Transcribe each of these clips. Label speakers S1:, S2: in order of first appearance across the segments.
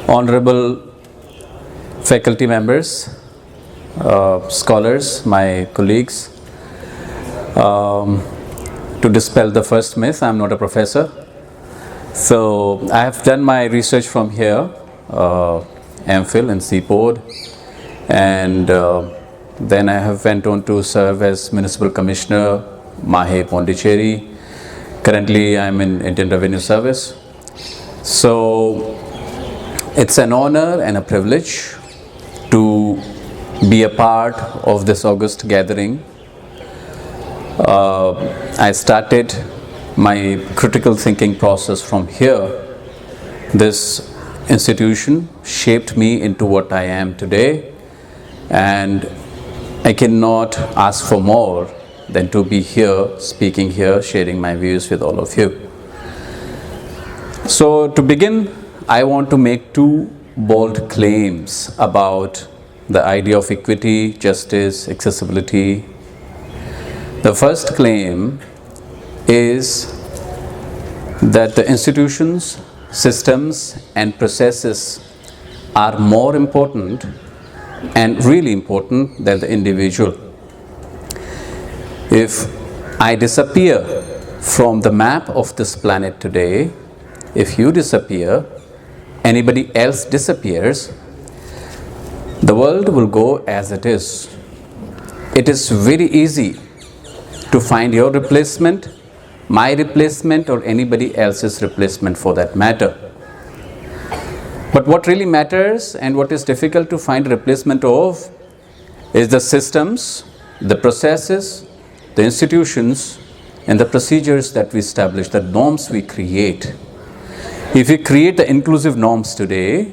S1: honorable faculty members, scholars, my colleagues, to dispel the first myth, I'm not a professor. So I have done my research from here, MPhil in CPOD, and then I have went on to serve as Municipal Commissioner, Mahe, Pondicherry. Currently I'm in Indian Revenue Service. So it's an honor and a privilege to be a part of this august gathering. I started my critical thinking process from here. This institution shaped me into what I am today, and I cannot ask for more than to be here, speaking here, sharing my views with all of you. So to begin, I want to make two bold claims about the idea of equity, justice, accessibility. The first claim is that the institutions, systems, and processes are more important and really important than the individual. If I disappear from the map of this planet today, if you disappear, anybody else disappears, the world will go as it is. It is very easy to find your replacement, my replacement, or anybody else's replacement for that matter. But what really matters and what is difficult to find a replacement of is the systems, the processes, the institutions, and the procedures that we establish, the norms we create. If we create the inclusive norms today,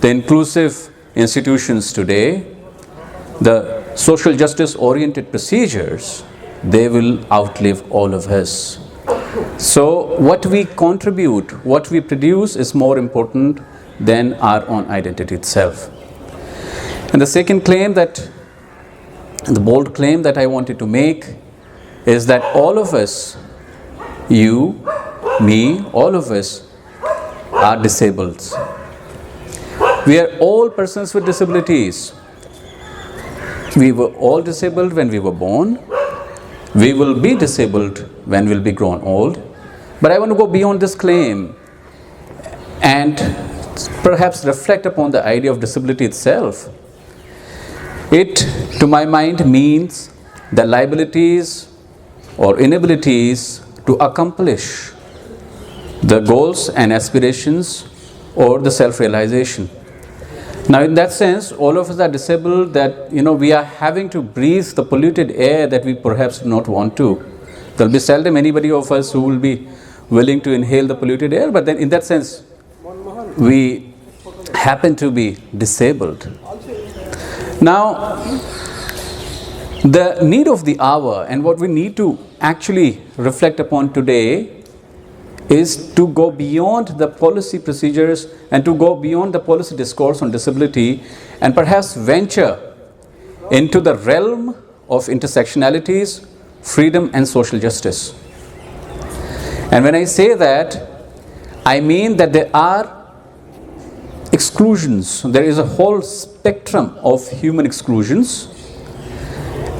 S1: the inclusive institutions today, the social justice oriented procedures, they will outlive all of us. So what we contribute, what we produce is more important than our own identity itself. And the second claim that, the bold claim that I wanted to make is that all of us, you, me, all of us are disabled. We are all persons with disabilities. We were all disabled when we were born. We will be disabled when we'll be grown old. But I want to go beyond this claim and perhaps reflect upon the idea of disability itself. It, to my mind, means the liabilities or inabilities to accomplish the goals and aspirations or the self-realization. Now in that sense, all of us are disabled, that we are having to breathe the polluted air that we perhaps do not want to. There will be seldom anybody of us who will be willing to inhale the polluted air, but then in that sense, we happen to be disabled. Now, the need of the hour and what we need to actually reflect upon today is to go beyond the policy procedures and to go beyond the policy discourse on disability and perhaps venture into the realm of intersectionalities, freedom, and social justice. And when I say that, I mean that there are exclusions. There is a whole spectrum of human exclusions,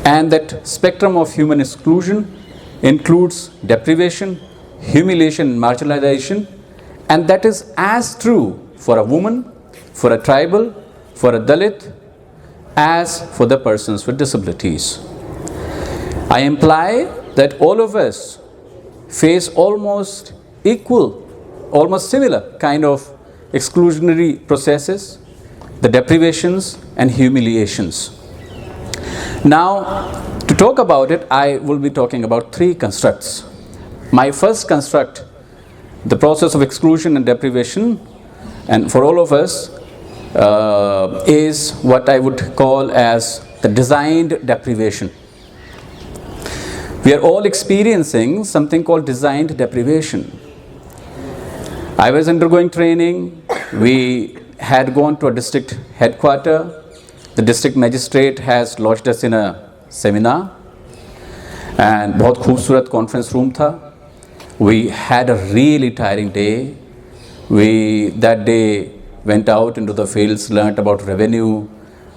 S1: and that spectrum of human exclusion includes deprivation, humiliation and marginalization, and that is as true for a woman, for a tribal, for a Dalit, as for the persons with disabilities. I imply that all of us face almost equal, almost similar kind of exclusionary processes, the deprivations and humiliations. Now, to talk about it, I will be talking about three constructs. My first construct, the process of exclusion and deprivation, and for all of us, is what I would call as the designed deprivation. We are all experiencing something called designed deprivation. I was undergoing training. We had gone to a district headquarters. The district magistrate has lodged us in a seminar, and बहुत खूबसूरत conference room था. We had a really tiring day. That day went out into the fields, learnt about revenue,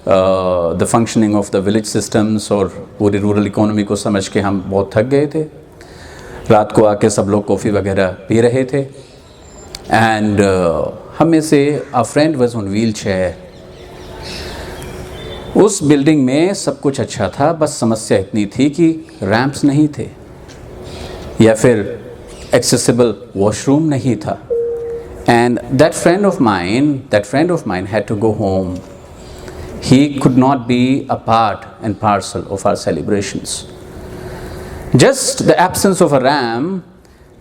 S1: the functioning of the village systems और पूरी rural economy को समझ के हम बहुत थक गए थे. रात को आके सब लोग कॉफ़ी वगैरह पी रहे थे. एंड हम में से a friend was on wheelchair. उस बिल्डिंग में सब कुछ अच्छा था, बस समस्या इतनी थी कि रैंप्स नहीं थे या फिर एक्सेसिबल वॉशरूम नहीं था. And that friend of mine had to go home. He could not be a part and parcel of our celebrations. Just the absence of a ramp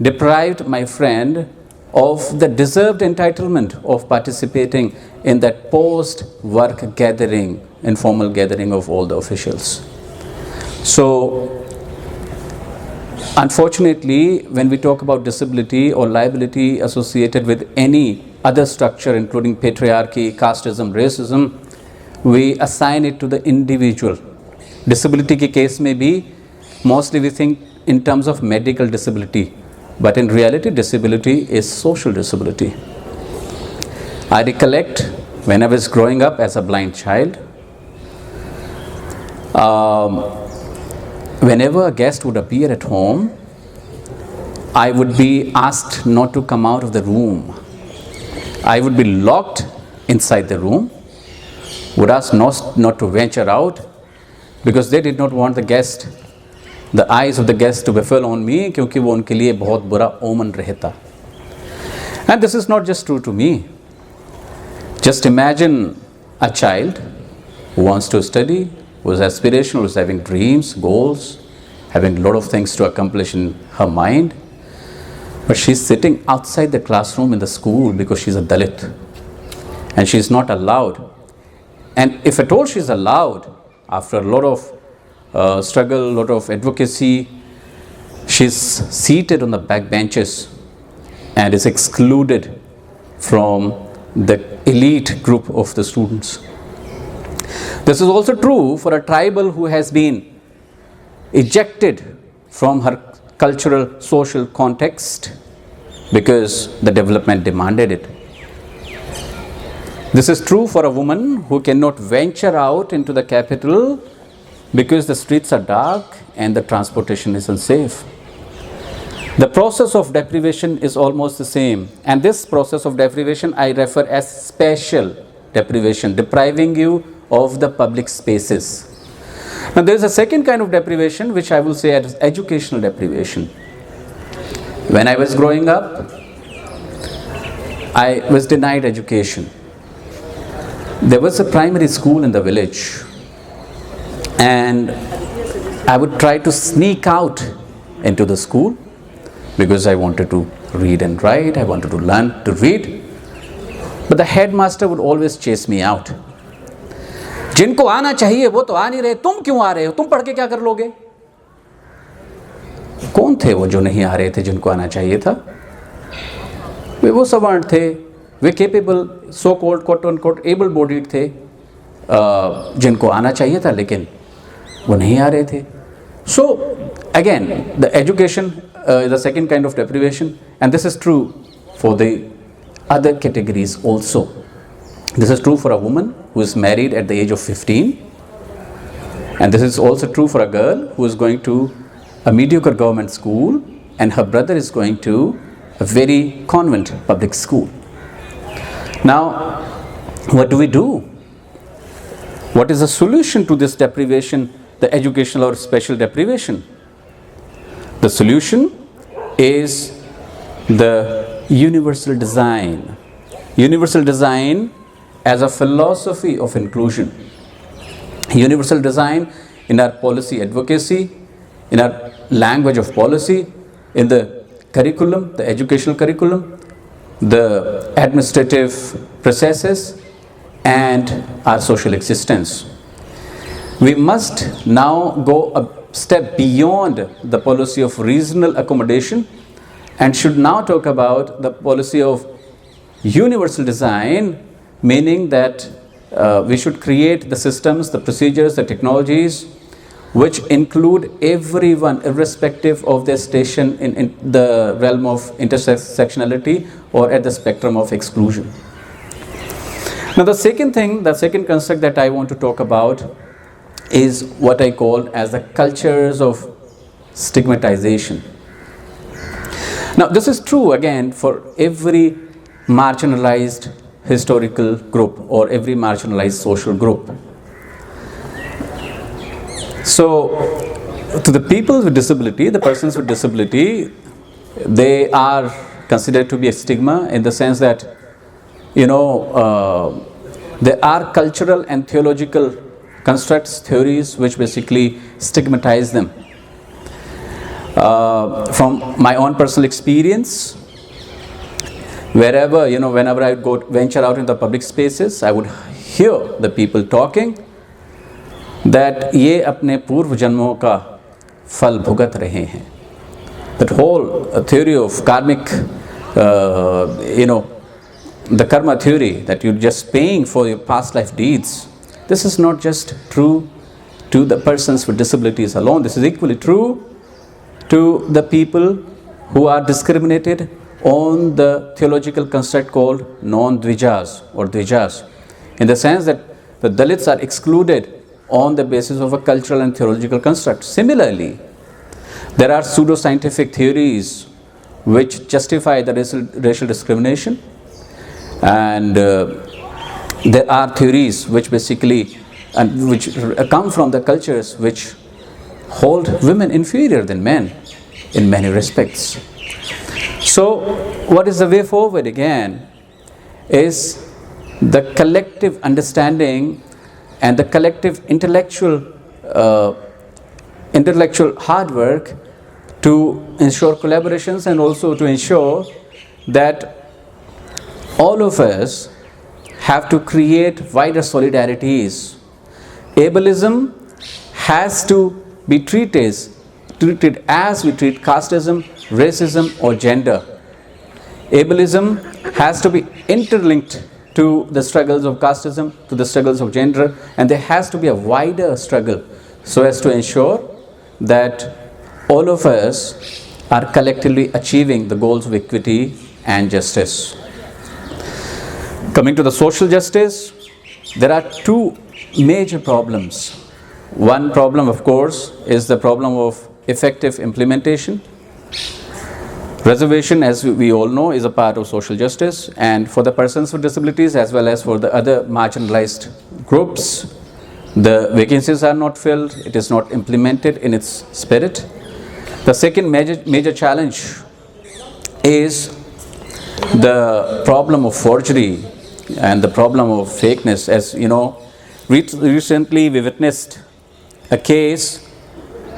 S1: deprived my friend of the deserved entitlement of participating in that post-work gathering, informal gathering of all the officials. So, unfortunately, when we talk about disability or liability associated with any other structure, including patriarchy, casteism, racism, we assign it to the individual. Disability के case में भी mostly we think in terms of medical disability, but in reality disability is social disability. I recollect when I was growing up as a blind child, whenever a guest would appear at home, I would be asked not to come out of the room. I would be locked inside the room, would ask not to venture out because they did not want the eyes of the guest to befall on me क्योंकि वो उनके लिए बहुत बुरा omen रहता. And this is not just true to me. Just imagine a child who wants to study, who is aspirational, who is having dreams, goals, having a lot of things to accomplish in her mind, but she's sitting outside the classroom in the school because she's a Dalit and she's not allowed. And if at all she's allowed, after a lot of struggle, a lot of advocacy, she's seated on the back benches and is excluded from the elite group of the students. This is also true for a tribal who has been ejected from her cultural, social context because the development demanded it. This is true for a woman who cannot venture out into the capital because the streets are dark and the transportation is unsafe. The process of deprivation is almost the same, and this process of deprivation I refer as spatial deprivation, depriving you of the public spaces. Now there is a second kind of deprivation which I will say as educational deprivation. When I was growing up, I was denied education. There was a primary school in the village and I would try to sneak out into the school because I wanted to read and write, I wanted to learn to read. But the headmaster would always chase me out. जिनको आना चाहिए वो तो आ नहीं रहे, तुम क्यों आ रहे हो, तुम पढ़ के क्या कर लोगे? कौन थे वो जो नहीं आ रहे थे जिनको आना चाहिए था? वे वो सवर्ण थे, वे capable, so called quote unquote able bodied थे, जिनको आना चाहिए था लेकिन वो नहीं आ रहे थे. So again, the education is the second kind of deprivation, and this is true for the other categories also. This is true for a woman who is married at the age of 15, and this is also true for a girl who is going to a mediocre government school and her brother is going to a very convent public school. Now, what do we do? What is the solution to this deprivation, the educational or special deprivation? The solution is the universal design. Universal design as a philosophy of inclusion. Universal design in our policy advocacy, in our language of policy, in the curriculum, the educational curriculum, the administrative processes, and our social existence. We must now go a step beyond the policy of regional accommodation and should now talk about the policy of universal design, meaning that we should create the systems, the procedures, the technologies which include everyone irrespective of their station in the realm of intersectionality or at the spectrum of exclusion. Now the second concept that I want to talk about is what I call as the cultures of stigmatization. Now this is true again for every marginalized historical group or every marginalized social group. So to the people with disability, the persons with disability, they are considered to be a stigma in the sense that, there are cultural and theological constructs, theories which basically stigmatize them. From my own personal experience, wherever, whenever I venture out in the public spaces, I would hear the people talking that ये अपने पूर्व जन्मों का फल भुगत रहे हैं. That whole theory of karmic, the karma theory, that you're just paying for your past life deeds, this is not just true to the persons with disabilities alone. This is equally true to the people who are discriminated on the theological construct called non-dvijas or dvijas, in the sense that the Dalits are excluded on the basis of a cultural and theological construct. Similarly, there are pseudo-scientific theories which justify the racial discrimination, and there are theories which basically which come from the cultures which hold women inferior than men in many respects. So what is the way forward again is the collective understanding and the collective intellectual hard work to ensure collaborations and also to ensure that all of us have to create wider solidarities. Ableism has to be treated as we treat casteism, racism or gender. Ableism has to be interlinked to the struggles of casteism, to the struggles of gender, and there has to be a wider struggle so as to ensure that all of us are collectively achieving the goals of equity and justice. Coming to the social justice, there are two major problems. One problem, of course, is the problem of effective implementation. Reservation, as we all know, is a part of social justice, and for the persons with disabilities as well as for the other marginalized groups, the vacancies are not filled, it is not implemented in its spirit. The second major challenge is the problem of forgery and the problem of fakeness. As you know, recently we witnessed a case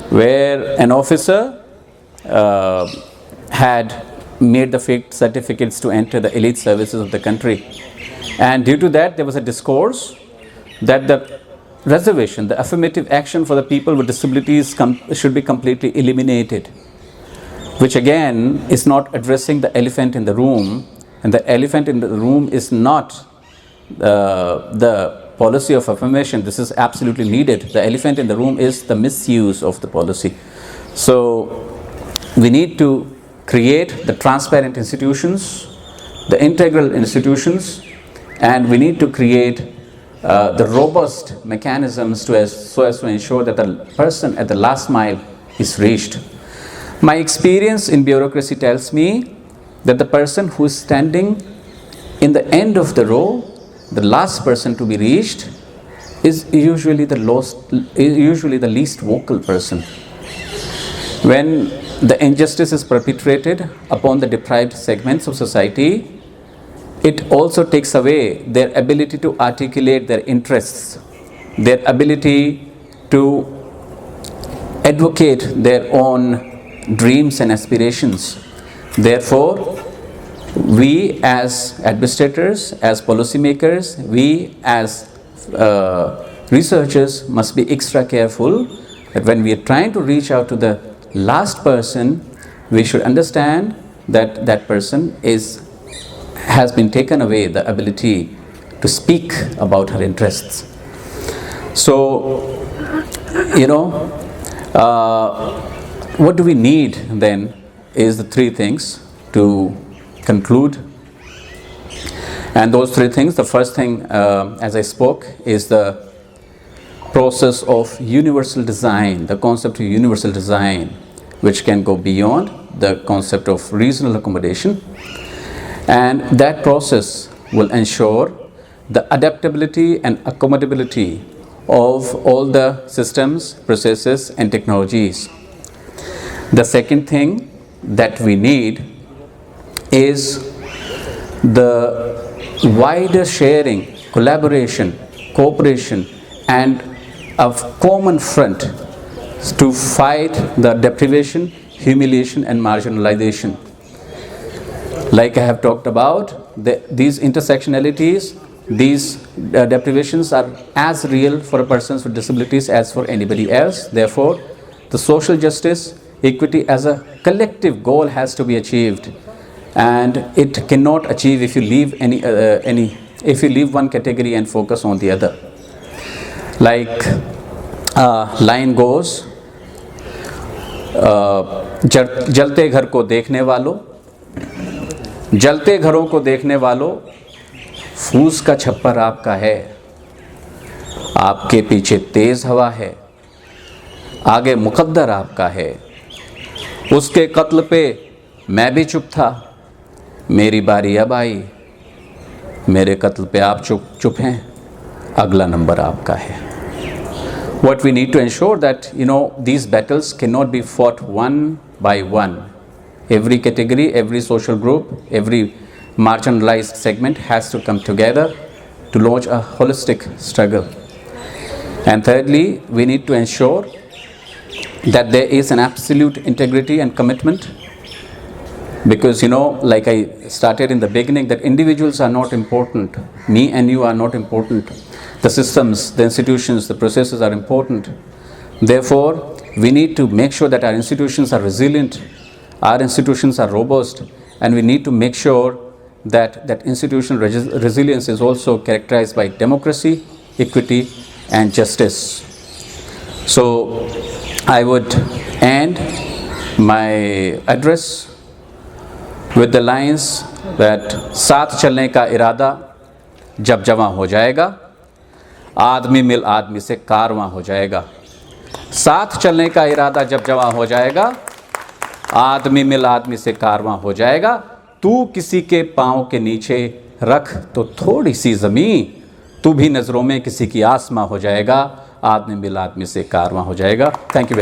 S1: where an officer had made the fake certificates to enter the elite services of the country, and due to that there was a discourse that the reservation, the affirmative action for the people with disabilities should be completely eliminated, which again is not addressing the elephant in the room. And the elephant in the room is not the policy of affirmation. This is absolutely needed. The elephant in the room is the misuse of the policy. So we need to create the transparent institutions, the integral institutions, and we need to create the robust mechanisms so as to ensure that the person at the last mile is reached. My experience in bureaucracy tells me that the person who is standing in the end of the row, the last person to be reached, is usually the least vocal person. When the injustice is perpetrated upon the deprived segments of society, it also takes away their ability to articulate their interests, their ability to advocate their own dreams and aspirations. Therefore, we as administrators, as policymakers, we as researchers must be extra careful that when we are trying to reach out to the last person, we should understand that that person has been taken away the ability to speak about her interests. So, what do we need then is the three things to conclude. And those three things, the first thing, as I spoke, is the process of universal design, the concept of universal design, which can go beyond the concept of regional accommodation. And that process will ensure the adaptability and accommodability of all the systems, processes, and technologies. The second thing that we need is the wider sharing, collaboration, cooperation, and a common front to fight the deprivation, humiliation, and marginalization. Like I have talked about, these intersectionalities, these deprivations are as real for a person with disabilities as for anybody else. Therefore, the social justice, equity as a collective goal has to be achieved, and it cannot achieve if you leave if you leave one category and focus on the other. Like line goes, जलते घर को देखने वालों, जलते घरों को देखने वालों, फूस का छप्पर आपका है, आपके पीछे तेज हवा है, आगे मुकद्दर आपका है, उसके कत्ल पे मैं भी चुप था, मेरी बारी अब आई, मेरे कत्ल पे आप चुप हैं, अगला नंबर आपका है. What we need to ensure that, these battles cannot be fought one by one. Every category, every social group, every marginalized segment has to come together to launch a holistic struggle. And thirdly, we need to ensure that there is an absolute integrity and commitment, because like I started in the beginning, that individuals are not important, me and you are not important, the systems, the institutions, the processes are important. Therefore, we need to make sure that our institutions are resilient, our institutions are robust, and we need to make sure that institutional resilience is also characterized by democracy, equity, and justice. So I would end my address with the lines that साथ चलने का इरादा जब जवां हो जाएगा, आदमी मिल आदमी से कारवां हो जाएगा. साथ चलने का इरादा जब जवां हो जाएगा, आदमी मिल आदमी से कारवां हो जाएगा. तू किसी के पाँव के नीचे रख तो थोड़ी सी ज़मीं, तू भी नज़रों में किसी की आसमां हो जाएगा, आदमी मिल आदमी से कारवां हो जाएगा. Thank you.